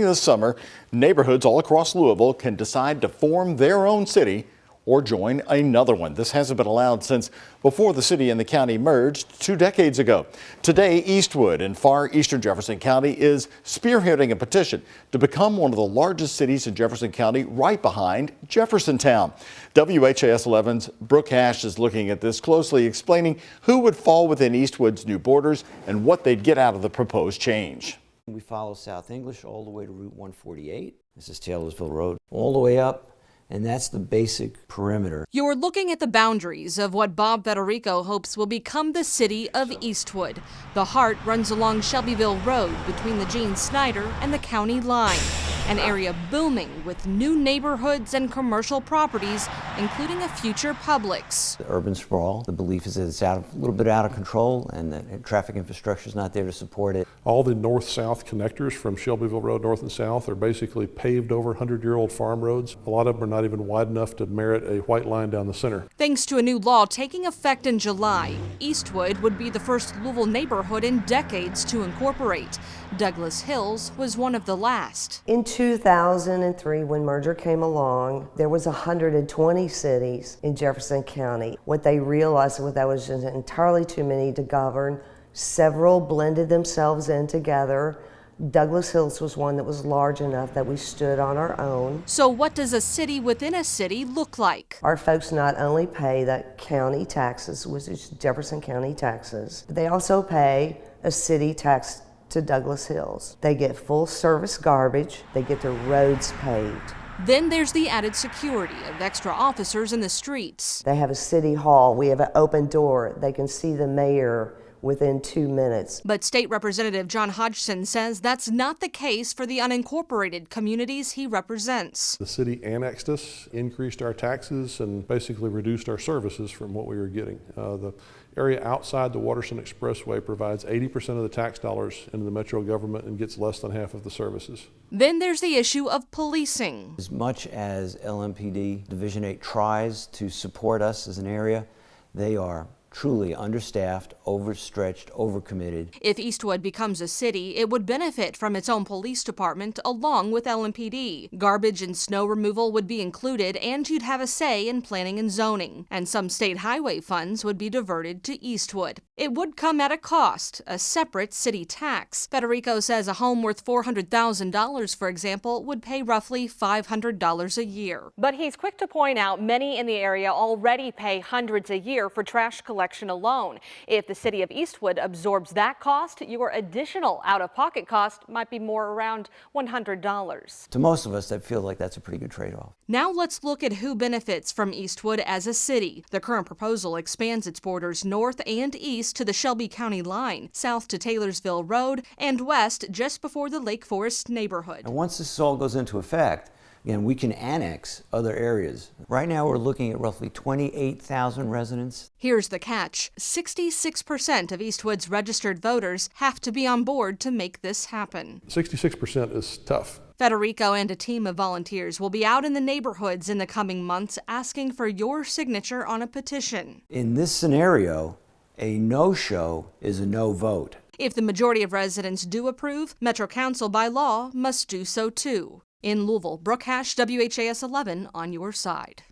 This summer, neighborhoods all across Louisville can decide to form their own city or join another one. This hasn't been allowed since before the city and the county merged 2 decades ago. Today, Eastwood in far eastern Jefferson County is spearheading a petition to become one of the largest cities in Jefferson County, right behind Jeffersontown. WHAS 11's Brooke Hash is looking at this closely, explaining who would fall within Eastwood's new borders and what they'd get out of the proposed change. We follow South English all the way to Route 148. This is Taylorsville Road, all the way up. And that's the basic perimeter. You're looking at the boundaries of what Bob Federico hopes will become the city of Eastwood. The heart runs along Shelbyville Road between the Gene Snyder and the county line, an area booming with new neighborhoods and commercial properties, including a future Publix. The urban sprawl, the belief is that it's a little bit out of control and that traffic infrastructure is not there to support it. All the north-south connectors from Shelbyville Road north and south are basically paved over 100-year-old farm roads. A lot of them are not even wide enough to merit a white line down the center. Thanks to a new law taking effect in July, Eastwood would be the first Louisville neighborhood in decades to incorporate. Douglas Hills was one of the last. In 2003, when merger came along, there was 120 cities in Jefferson County. What they realized was that was just entirely too many to govern. Several blended themselves in together. Douglas Hills was one that was large enough that we stood on our own. So what does a city within a city look like? Our folks not only pay the county taxes, which is Jefferson County taxes, but they also pay a city tax to Douglas Hills. They get full service garbage, they get their roads paved. Then there's the added security of extra officers in the streets. They have a city hall, we have an open door, they can see the mayor within 2 minutes. But State Representative John Hodgson says that's not the case for the unincorporated communities he represents. The city annexed us, increased our taxes, and basically reduced our services from what we were getting. The area outside the Waterson Expressway provides 80% of the tax dollars into the metro government and gets less than half of the services. Then there's the issue of policing. As much as LMPD Division 8 tries to support us as an area, they are truly understaffed, overstretched, overcommitted. If Eastwood becomes a city, it would benefit from its own police department along with LMPD. Garbage and snow removal would be included, and you'd have a say in planning and zoning. And some state highway funds would be diverted to Eastwood. It would come at a cost, a separate city tax. Federico says a home worth $400,000, for example, would pay roughly $500 a year. But he's quick to point out many in the area already pay hundreds a year for trash collection alone. If the city of Eastwood absorbs that cost, your additional out-of-pocket cost might be more around $100. To most of us, that feel like that's a pretty good trade-off. Now let's look at who benefits from Eastwood as a city. The current proposal expands its borders north and east to the Shelby County line, south to Taylorsville Road, and west just before the Lake Forest neighborhood. And once this all goes into effect, again, we can annex other areas. Right now, we're looking at roughly 28,000 residents. Here's the catch. 66% of Eastwood's registered voters have to be on board to make this happen. 66% is tough. Federico and a team of volunteers will be out in the neighborhoods in the coming months asking for your signature on a petition. In this scenario, a no-show is a no vote. If the majority of residents do approve, Metro Council by law must do so too. In Louisville, Brooke Hash, WHAS 11 on your side.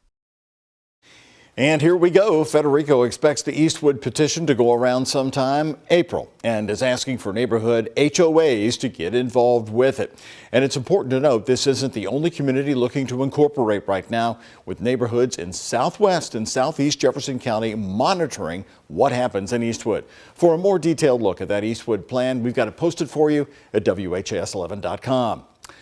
And here we go. Federico expects the Eastwood petition to go around sometime April and is asking for neighborhood HOAs to get involved with it. And it's important to note this isn't the only community looking to incorporate right now, with neighborhoods in southwest and southeast Jefferson County monitoring what happens in Eastwood. For a more detailed look at that Eastwood plan, we've got it posted for you at WHAS11.com.